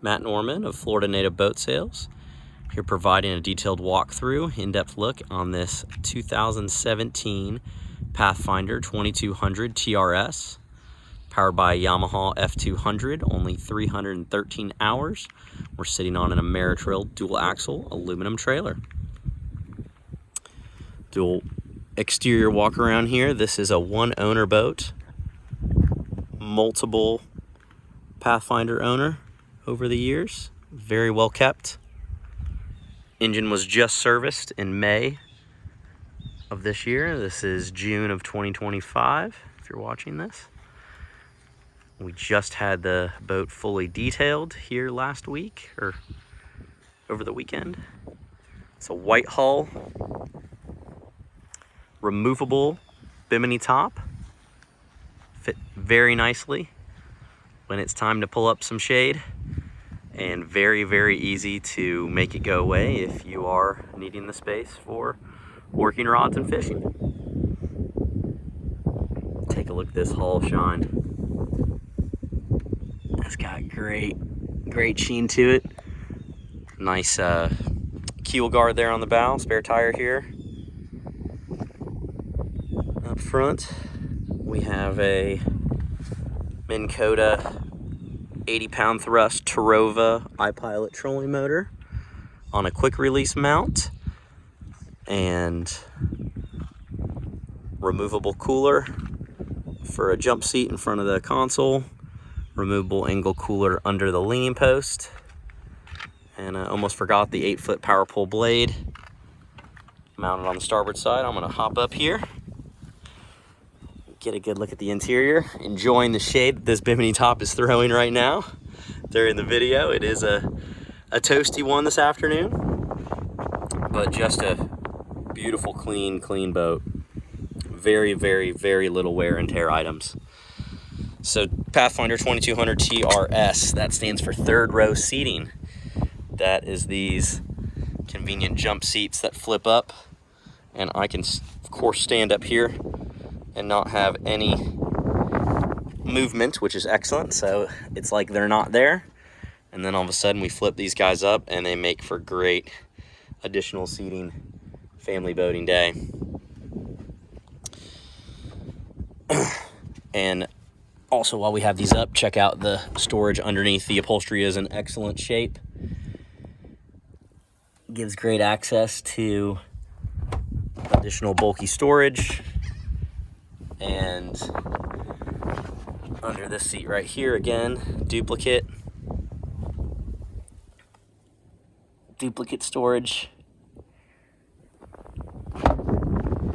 Matt Norman of Florida Native Boat Sales, here providing a detailed walkthrough, in-depth look on this 2017 Pathfinder 2200 TRS, powered by Yamaha F200, only 313 hours. We're sitting on an Ameritrail dual axle aluminum trailer. Dual exterior walk around here. This is a one owner boat, multiple Pathfinder owner over the years, very well kept. Engine was just serviced in May of this year. This is June of 2025 if you're watching this. We just had the boat fully detailed here last week or over the weekend. It's a white hull, removable bimini top, fit very nicely when it's time to pull up some shade, and very, very easy to make it go away if you are needing the space for working rods and fishing. Take a look at this hull shine. It's got great sheen to it. Nice keel guard there on the bow, spare tire here. Up front, we have a Minn Kota 80-pound thrust Tarova iPilot trolling motor on a quick release mount, and removable cooler for a jump seat in front of the console, removable angle cooler under the leaning post, and I almost forgot the 8-foot power pole blade mounted on the starboard side. I'm gonna hop up here, get a good look at the interior, enjoying the shade that this bimini top is throwing right now during the video. It is a toasty one this afternoon, but just a beautiful, clean boat. Very, very, very little wear and tear items. So Pathfinder 2200 TRS, that stands for third row seating. That is these convenient jump seats that flip up, and I can of course stand up here and not have any movement, which is excellent. So it's like they're not there, and then all of a sudden we flip these guys up and they make for great additional seating family boating day. And also, while we have these up, check out the storage underneath. The upholstery is in excellent shape, gives great access to additional bulky storage. And under this seat right here, again, duplicate storage.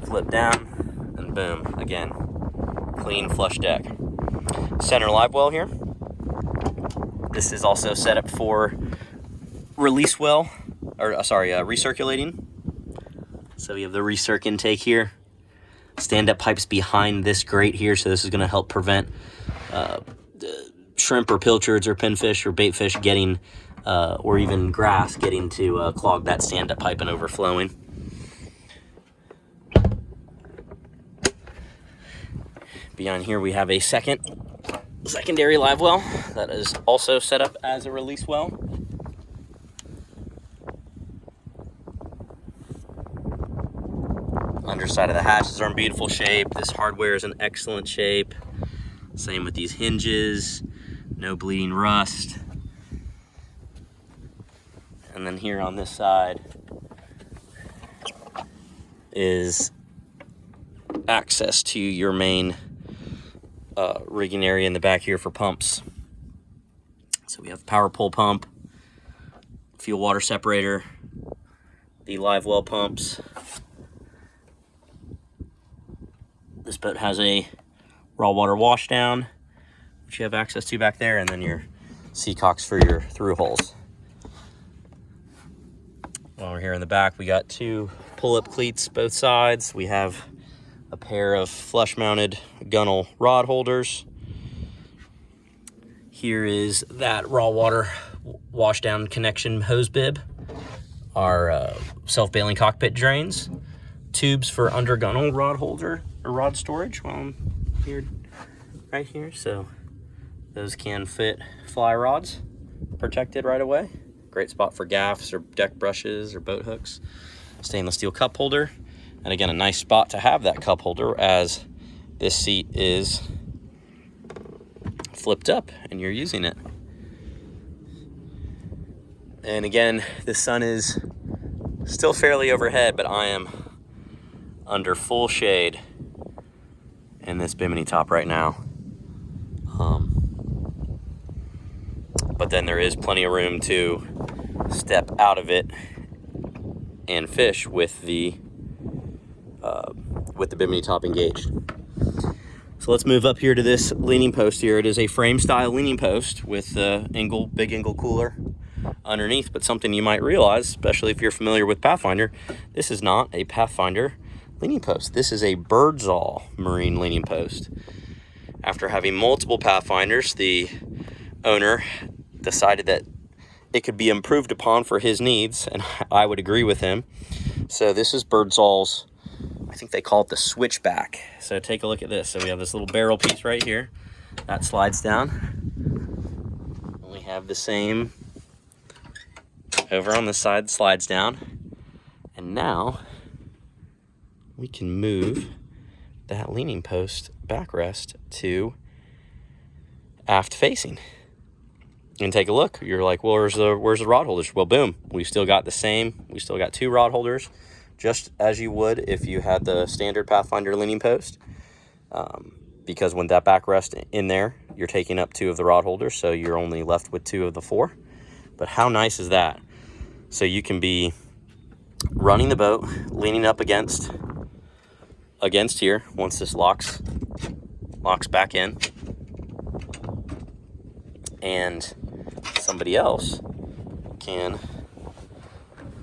Flip down, and boom, again, clean flush deck. Center live well here. This is also set up for release well, or recirculating. So we have the recirc intake here. Stand-up pipes behind this grate here, so this is going to help prevent shrimp or pilchards or pinfish or baitfish getting, or even grass getting to clog that stand-up pipe and overflowing. Beyond here, we have a secondary live well that is also set up as a release well. Underside of the hatches are in beautiful shape. This hardware is in excellent shape. Same with these hinges, no bleeding rust. And then here on this side is access to your main rigging area in the back here for pumps. So we have power pole pump, fuel water separator, the live well pumps. This boat has a raw water washdown, which you have access to back there, and then your seacocks for your through holes. While we're here in the back, we got two pull-up cleats both sides. We have a pair of flush-mounted gunnel rod holders. Here is that raw water washdown connection hose bib, our self-bailing cockpit drains, tubes for under gunnel rod holder or rod storage while I'm here, right here, so those can fit fly rods. protected right away. Great spot for gaffs or deck brushes or boat hooks. Stainless steel cup holder. And again, a nice spot to have that cup holder as this seat is flipped up and you're using it. And again, the sun is still fairly overhead, but I am under full shade in this bimini top right now. But then there is plenty of room to step out of it and fish with the bimini top engaged. So let's move up here to this leaning post here. It is a frame style leaning post with the big angle cooler underneath, but something you might realize, especially if you're familiar with Pathfinder, this is not a Pathfinder leaning post. This is a Birdsall marine leaning post. After having multiple Pathfinders, the owner decided that it could be improved upon for his needs, and I would agree with him. So this is Birdsall's, I think they call it the switchback. So take a look at this. So we have this little barrel piece right here that slides down. We have the same over on the side, slides down. And now we can move that leaning post backrest to aft facing. And take a look. You're like, well, where's the rod holders? Well, boom, we still got the same. We still got 2 rod holders, just as you would if you had the standard Pathfinder leaning post. Because when that backrest in there, you're taking up 2 of the rod holders, so you're only left with 2 of the 4. But how nice is that? So you can be running the boat, leaning up against here once this locks back in, and somebody else can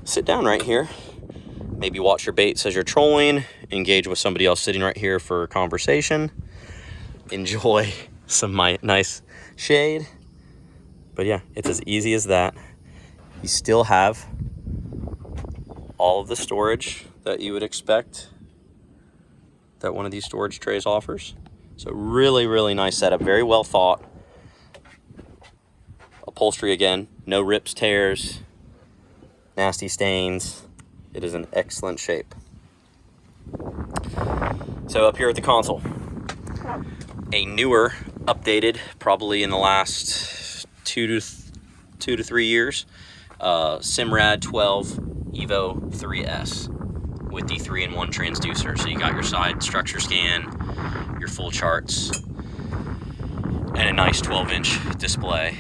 sit down right here, maybe watch your baits as you're trolling, engage with somebody else sitting right here for conversation, enjoy some nice shade. But yeah, it's as easy as that. You still have all of the storage that you would expect that one of these storage trays offers. So really, really nice setup, very well thought. Upholstery again, no rips, tears, nasty stains. It is in excellent shape. So up here at the console, a newer, updated, probably in the last 2 to 3 years, Simrad 12 Evo 3S with the 3-in-1 transducer. So you got your side structure scan, your full charts, and a nice 12-inch display.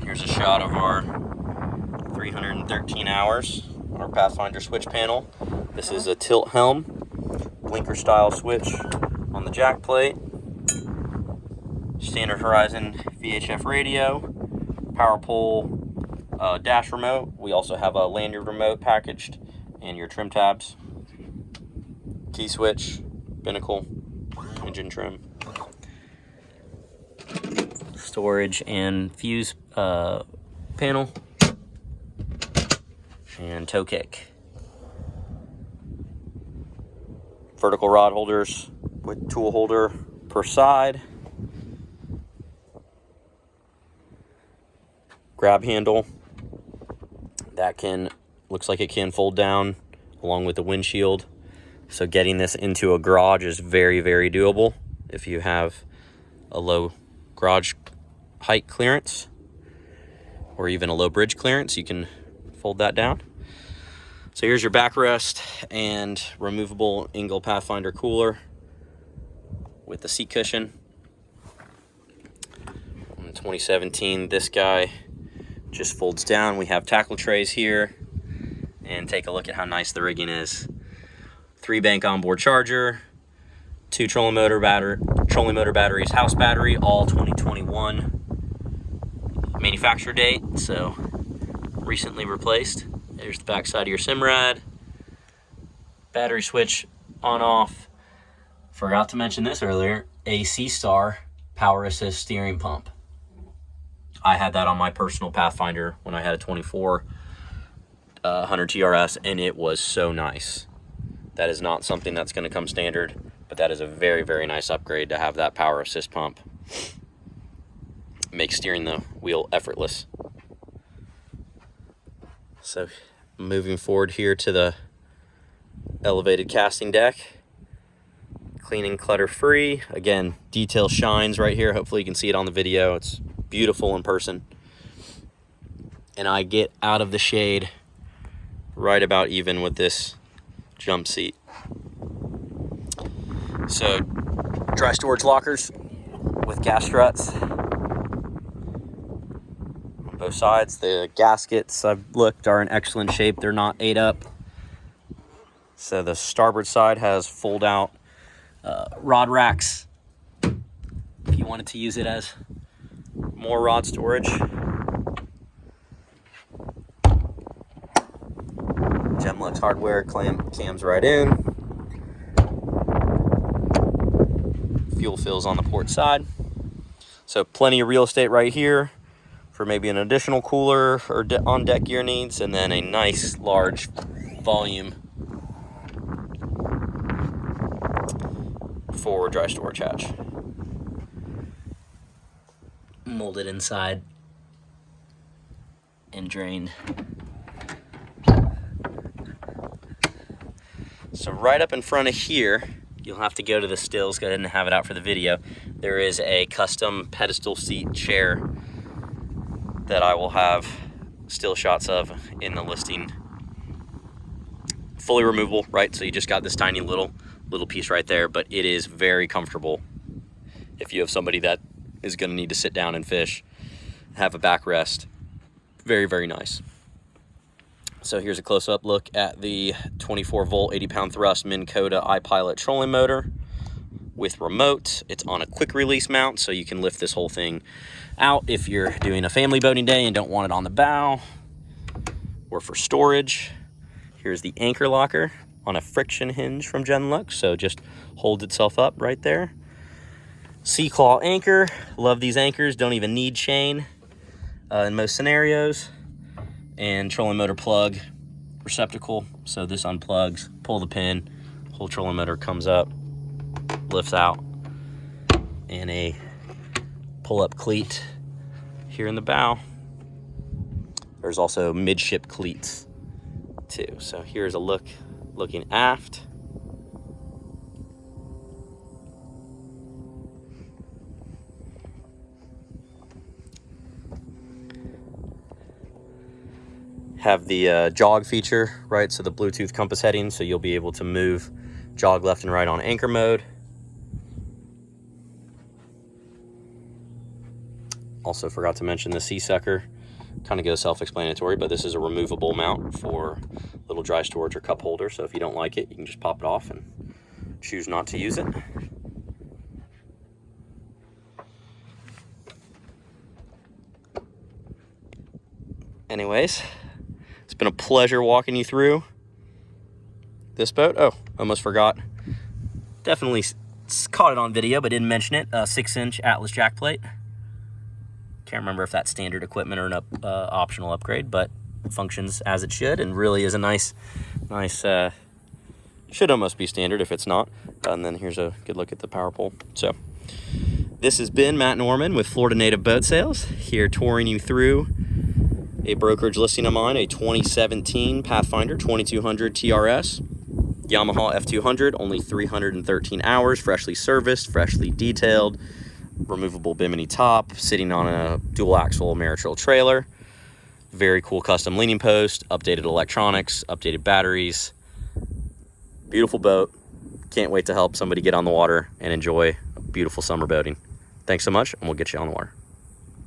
Here's a shot of our 313 hours on our Pathfinder switch panel. This is a tilt helm, blinker style switch on the jack plate, standard Horizon VHF radio, power pole, dash remote. We also have a lanyard remote packaged, and your trim tabs, key switch, binnacle, engine trim, storage and fuse panel, and toe kick. Vertical rod holders with tool holder per side. Grab handle that looks like it can fold down along with the windshield. So getting this into a garage is very, very doable if you have a low garage height clearance or even a low bridge clearance. You can fold that down. So here's your backrest and removable Engel Pathfinder cooler with the seat cushion. In 2017, this guy just folds down. We have tackle trays here, and take a look at how nice the rigging is. 3-bank onboard charger, 2 trolling motor batteries, house battery, all 2021 manufacture date, so recently replaced. There's the back side of your Simrad. Battery switch on off. Forgot to mention this earlier, a C-Star power assist steering pump. I had that on my personal Pathfinder when I had a 2400 TRS, and it was so nice. That is not something that's going to come standard, but that is a very, very nice upgrade to have that power assist pump. make steering the wheel effortless. So moving forward here to the elevated casting deck. Clean and clutter free. Again, detail shines right here. Hopefully you can see it on the video. It's beautiful in person. And I get out of the shade right about even with this jump seat. So dry storage lockers with gas struts on both sides. The gaskets, I've looked, are in excellent shape. They're not ate up. So the starboard side has fold out rod racks if you wanted to use it as more rod storage. Gemlux hardware cams right in. Fuel fills on the port side. So plenty of real estate right here for maybe an additional cooler or on deck gear needs, and then a nice large volume for dry storage hatch. Molded inside and drained. So right up in front of here, you'll have to go to the stills. Go ahead and have it out for the video. There is a custom pedestal seat chair that I will have still shots of in the listing. Fully removable, right? So you just got this tiny little piece right there, but it is very comfortable if you have somebody that is going to need to sit down and fish, have a backrest. Very, very nice. So here's a close-up look at the 24-volt, 80-pound thrust Minn Kota iPilot trolling motor with remote. It's on a quick release mount, so you can lift this whole thing out if you're doing a family boating day and don't want it on the bow or for storage. Here's the anchor locker on a friction hinge from Genlux, so just holds itself up right there. C-claw anchor. Love these anchors. Don't even need chain in most scenarios. And trolling motor plug receptacle, so this unplugs, pull the pin, whole trolling motor comes up, lifts out, and a pull-up cleat here in the bow. There's also midship cleats too. So here's a look looking aft. Have the jog feature, right? So the Bluetooth compass heading, so you'll be able to move jog left and right on anchor mode. Also forgot to mention the sea sucker. Kind of goes self-explanatory, but this is a removable mount for little dry storage or cup holder. So if you don't like it, you can just pop it off and choose not to use it. Anyways, it's been a pleasure walking you through this boat. Oh, almost forgot. Definitely caught it on video, but didn't mention it. 6-inch Atlas jack plate. Can't remember if that's standard equipment or an optional upgrade, but functions as it should and really is a nice, should almost be standard if it's not. And then here's a good look at the power pole. So this has been Matt Norman with Florida Native Boat Sales, here touring you through a brokerage listing of mine, a 2017 Pathfinder 2200 TRS, Yamaha F200, only 313 hours, freshly serviced, freshly detailed, removable bimini top, sitting on a dual axle Ameritrail trailer. Very cool custom leaning post, updated electronics, updated batteries. Beautiful boat. Can't wait to help somebody get on the water and enjoy beautiful summer boating. Thanks so much, and we'll get you on the water.